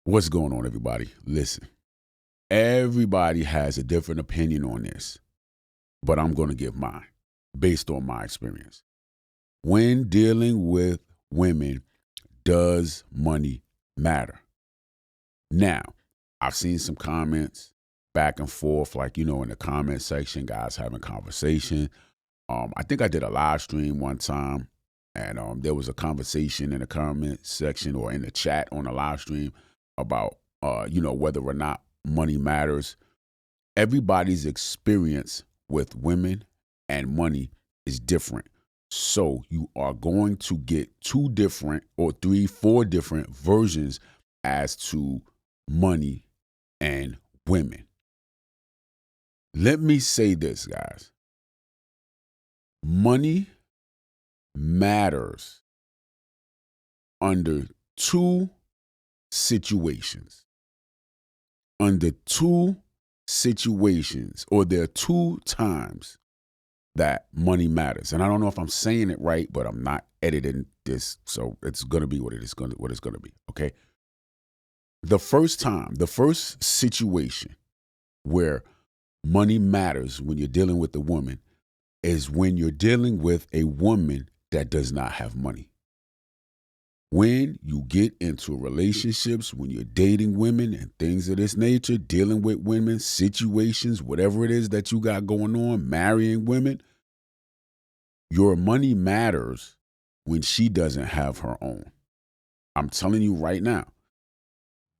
What's going on, everybody? Listen, everybody has a different opinion on this, but I'm going to give mine based on my experience. When dealing with women, does money matter? Now, I've seen some comments back and forth, like, in the comment section, guys having conversation. I think I did a live stream one time, and there was a conversation in the comment section or in the chat on the live stream about, whether or not money matters. Everybody's experience with women and money is different. So you are going to get two different or three, four different versions as to money and women. Let me say this, guys. Money matters under two situations. Under two situations, or there are two times that money matters. And I don't know if I'm saying it right, but I'm not editing this, so it's going to be what it's going to be, okay? The first situation where money matters when you're dealing with a woman is when you're dealing with a woman that does not have money. When you get into relationships, when you're dating women and things of this nature, dealing with women, situations, whatever it is that you got going on, marrying women, your money matters when she doesn't have her own. I'm telling you right now,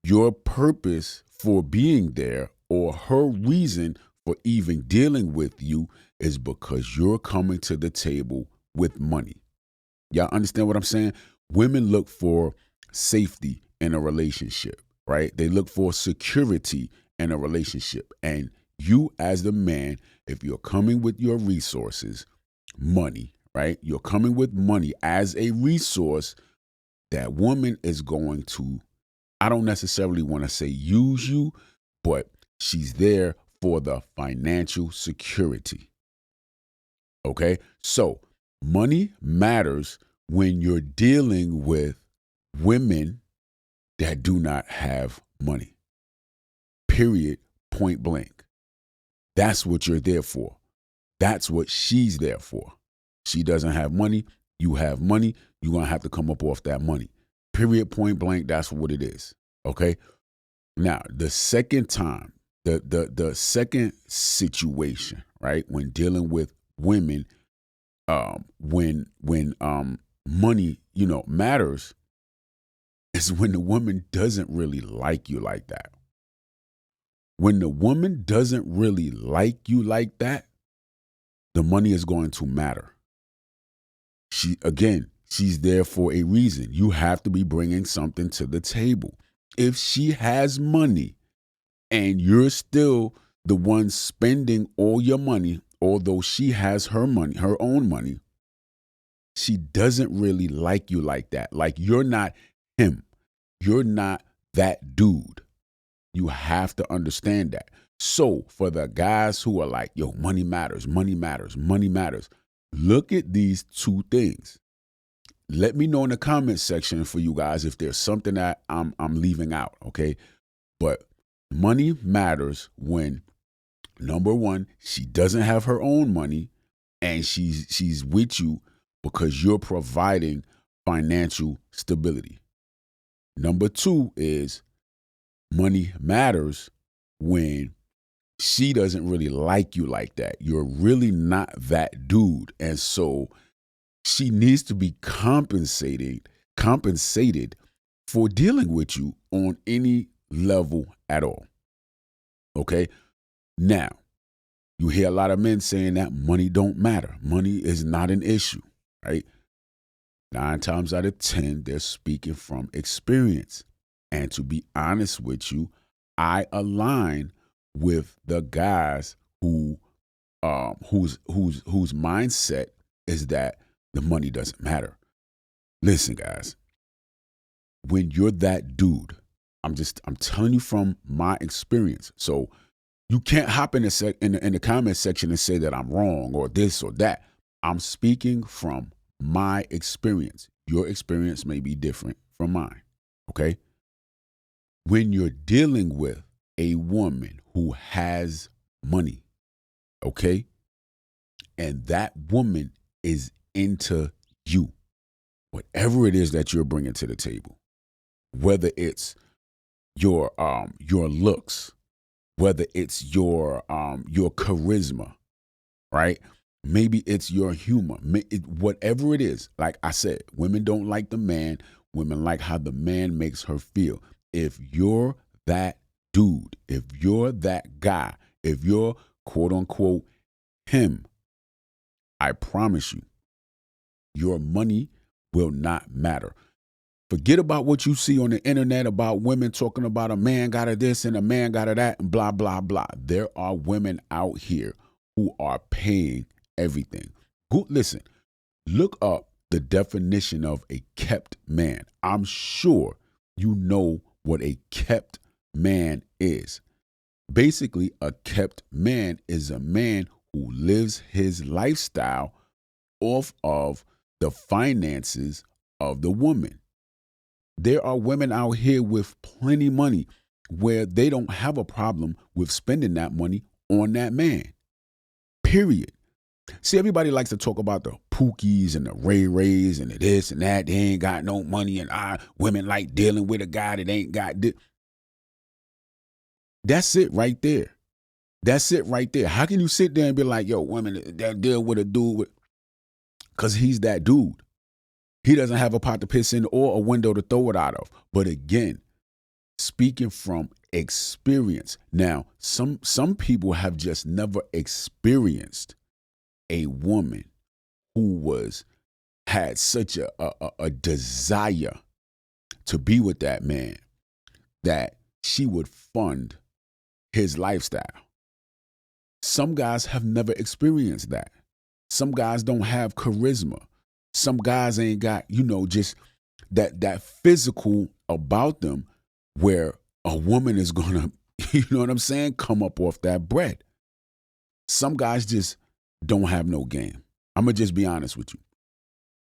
your purpose for being there or her reason for even dealing with you is because you're coming to the table with money. Y'all understand what I'm saying? Women look for safety in a relationship, right? They look for security in a relationship. And you, as the man, if you're coming with your resources, money, right? You're coming with money as a resource, that woman is going to, I don't necessarily want to say use you, but she's there for the financial security. Okay? So money matters when you're dealing with women that do not have money. Period. Point blank. That's what you're there for. That's what she's there for. She doesn't have money. You have money. You're going to have to come up off that money. Period. Point blank. That's what it is. Okay? Now, the second time, the second situation, right, when dealing with women, when money, matters, is when the woman doesn't really like you like that. When the woman doesn't really like you like that, the money is going to matter. She's there for a reason. You have to be bringing something to the table. If she has money and you're still the one spending all your money, although she has her money, her own money, she doesn't really like you like that. Like, you're not him. You're not that dude. You have to understand that. So for the guys who are like, yo, money matters, money matters, money matters, look at these two things. Let me know in the comment section for you guys if there's something that I'm leaving out, okay? But money matters when, number one, she doesn't have her own money and she's with you because you're providing financial stability. Number two is money matters when she doesn't really like you like that. You're really not that dude. And so she needs to be compensated for dealing with you on any level at all. Okay? Now, you hear a lot of men saying that money don't matter. Money is not an issue, right? 9 times out of 10, they're speaking from experience. And to be honest with you, I align with the guys whose mindset is that the money doesn't matter. Listen, guys, when you're that dude, I'm telling you from my experience. So you can't hop in the comment section and say that I'm wrong or this or that. I'm speaking from my experience. Your experience may be different from mine. Okay? When you're dealing with a woman who has money, okay, and that woman is into you, whatever it is that you're bringing to the table, whether it's your looks, whether it's your charisma, right? Maybe it's your humor. Whatever it is, like I said, women don't like the man. Women like how the man makes her feel. If you're that dude, if you're that guy, if you're quote unquote him, I promise you, your money will not matter. Forget about what you see on the internet about women talking about a man got a this and a man got a that and blah, blah, blah. There are women out here who are paying everything. Listen, look up the definition of a kept man. I'm sure you know what a kept man is. Basically, a kept man is a man who lives his lifestyle off of the finances of the woman. There are women out here with plenty money where they don't have a problem with spending that money on that man. Period. See, everybody likes to talk about the Pookies and the Ray Rays and the this and that. They ain't got no money, and women like dealing with a guy that ain't got this. That's it right there. That's it right there. How can you sit there and be like, yo, women that deal with a dude because he's that dude. He doesn't have a pot to piss in or a window to throw it out of. But again, speaking from experience. Now, some people have just never experienced a woman who had such a desire to be with that man that she would fund his lifestyle. Some guys have never experienced that. Some guys don't have charisma. Some guys ain't got, just that physical about them where a woman is gonna, you know what I'm saying, come up off that bread. Some guys just don't have no game. I'm gonna just be honest with you.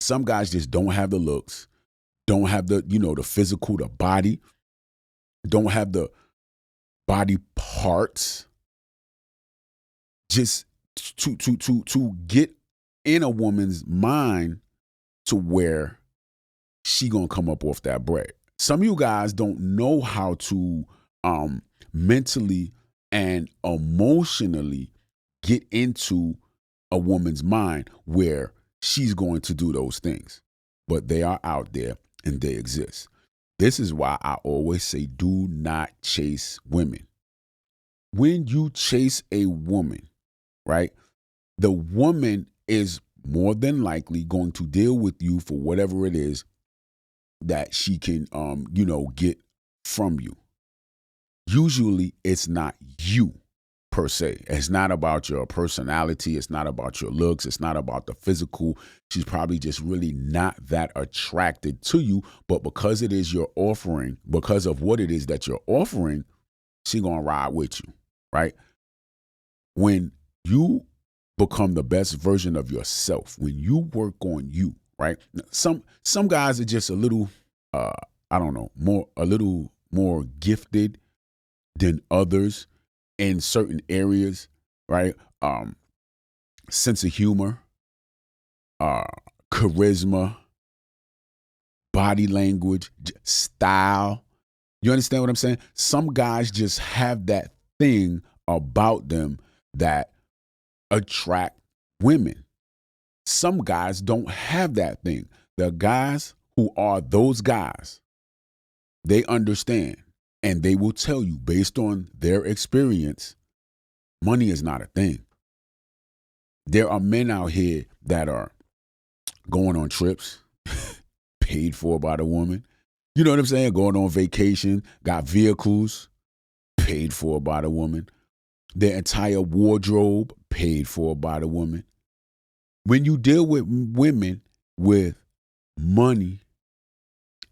Some guys just don't have the looks, don't have the, the physical, the body, don't have the body parts. Just to get in a woman's mind to where she gonna come up off that bread. Some of you guys don't know how to mentally and emotionally get into a woman's mind where she's going to do those things. But they are out there and they exist. This is why I always say do not chase women. When you chase a woman, right, the woman is more than likely going to deal with you for whatever it is that she can, get from you. Usually it's not you per se. It's not about your personality. It's not about your looks. It's not about the physical. She's probably just really not that attracted to you. But because it is your offering, because of what it is that you're offering, she gonna ride with you, right? When you become the best version of yourself, when you work on you, right? Some guys are just a little, a little more gifted than others in certain areas, right? Sense of humor, charisma, body language, style. You understand what I'm saying? Some guys just have that thing about them that attract women. Some guys don't have that thing. The guys who are those guys, they understand and they will tell you based on their experience, money is not a thing. There are men out here that are going on trips, paid for by the woman. You know what I'm saying? Going on vacation, got vehicles, paid for by the woman. Their entire wardrobe, paid for by the woman. When you deal with women with money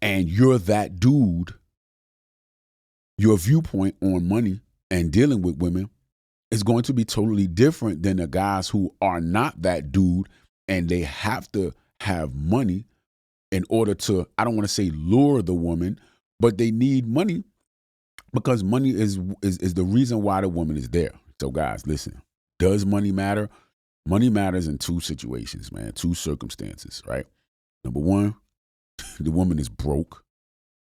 and you're that dude, your viewpoint on money and dealing with women is going to be totally different than the guys who are not that dude and they have to have money in order to, I don't want to say lure the woman, but they need money Because money is the reason why the woman is there. So guys, listen, does money matter? Money matters in two situations, man, two circumstances, right? Number one, the woman is broke.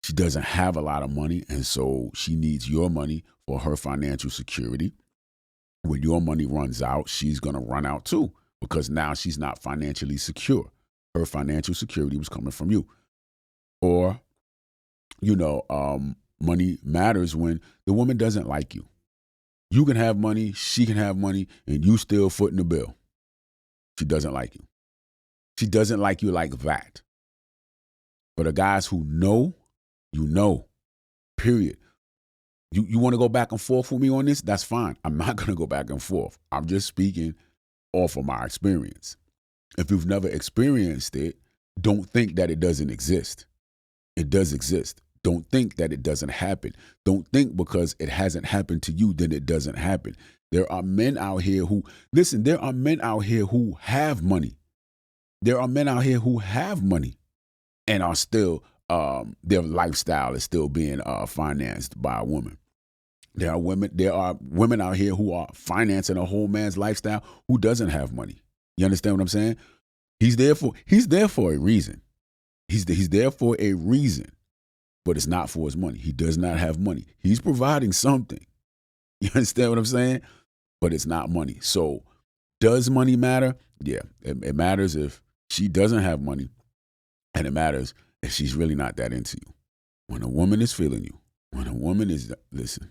She doesn't have a lot of money, and so she needs your money for her financial security. When your money runs out, she's going to run out too, because now she's not financially secure. Her financial security was coming from you. Or, money matters when the woman doesn't like you. You can have money, she can have money, and you still footing the bill. She doesn't like you. She doesn't like you like that. For the guys who know, you know, period. You want to go back and forth with me on this? That's fine. I'm not going to go back and forth. I'm just speaking off of my experience. If you've never experienced it, don't think that it doesn't exist. It does exist. Don't think that it doesn't happen. Don't think because it hasn't happened to you, then it doesn't happen. There are men out here who, listen, there are men out here who have money. There are men out here who have money and are still, their lifestyle is still being financed by a woman. There are women out here who are financing a whole man's lifestyle who doesn't have money. You understand what I'm saying? He's there for a reason. He's there for a reason, but it's not for his money. He does not have money. He's providing something. You understand what I'm saying? But it's not money. So does money matter? Yeah, it matters if she doesn't have money, and it matters if she's really not that into you. When a woman is feeling you, when a woman is, listen,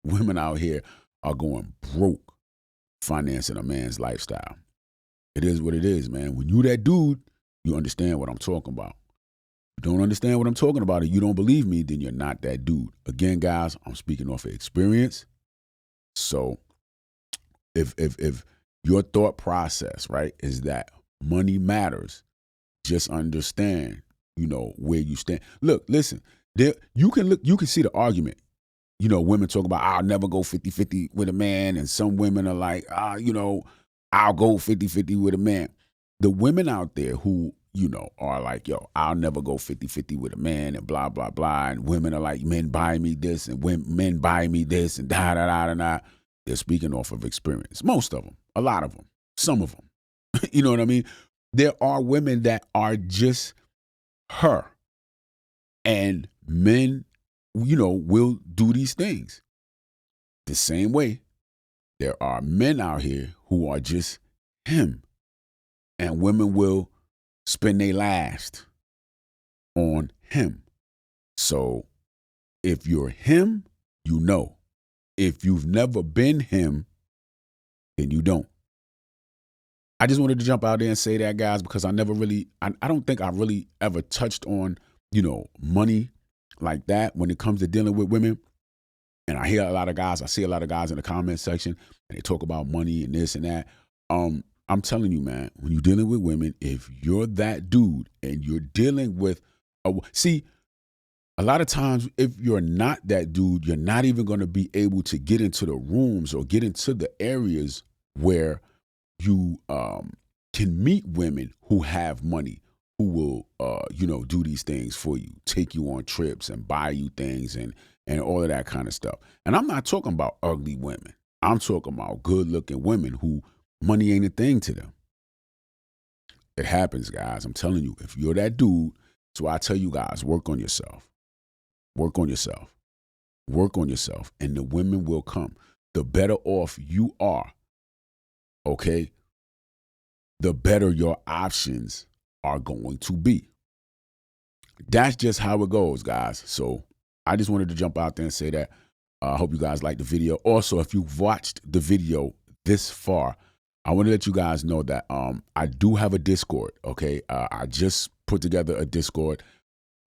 women out here are going broke financing a man's lifestyle. It is what it is, man. When you that dude, you understand what I'm talking about. If you don't understand what I'm talking about and you don't believe me, then you're not that dude. Again, guys, I'm speaking off of experience. So if your thought process, right, is that money matters, just understand, where you stand. Look, listen, you can see the argument. Women talk about, I'll never go 50-50 with a man. And some women are like, I'll go 50-50 with a man. The women out there who, are like, yo, I'll never go 50-50 with a man and blah, blah, blah. And women are like, men buy me this and men buy me this and da, da, da, da, da. They're speaking off of experience. Most of them, a lot of them, some of them. You know what I mean? There are women that are just her. And men, will do these things. The same way, there are men out here who are just him. And women will spend their last on him. So if you're him, you know. If you've never been him, then you don't. I just wanted to jump out there and say that, guys, because I don't think I really ever touched on, money like that when it comes to dealing with women. And I see a lot of guys in the comment section, and they talk about money and this and that. I'm telling you, man, when you're dealing with women, if you're that dude and you're dealing with a lot of times, if you're not that dude, you're not even going to be able to get into the rooms or get into the areas where you can meet women who have money, who will, do these things for you, take you on trips and buy you things and all of that kind of stuff. And I'm not talking about ugly women. I'm talking about good-looking women who money ain't a thing to them. It happens, guys. I'm telling you, if you're that dude, so I tell you guys, work on yourself. Work on yourself. Work on yourself, and the women will come. The better off you are, okay, the better your options are going to be. That's just how it goes, guys. So I just wanted to jump out there and say that. I hope you guys liked the video. Also, if you've watched the video this far, I want to let you guys know that I do have a Discord, okay? I just put together a Discord.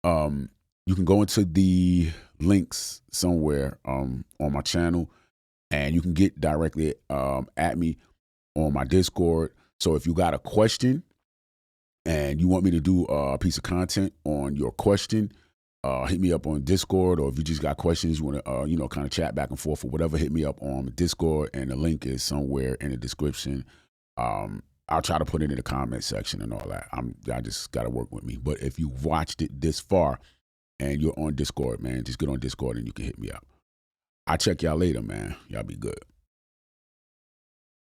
You can go into the links somewhere on my channel, and you can get directly at me on my Discord. So if you got a question and you want me to do a piece of content on your question, hit me up on Discord. Or if you just got questions, you want to, kind of chat back and forth or whatever, hit me up on Discord, and the link is somewhere in the description. I'll try to put it in the comment section and all that. I just got to work with me. But if you watched it this far and you're on Discord, man, just get on Discord and you can hit me up. I'll check y'all later, man. Y'all be good.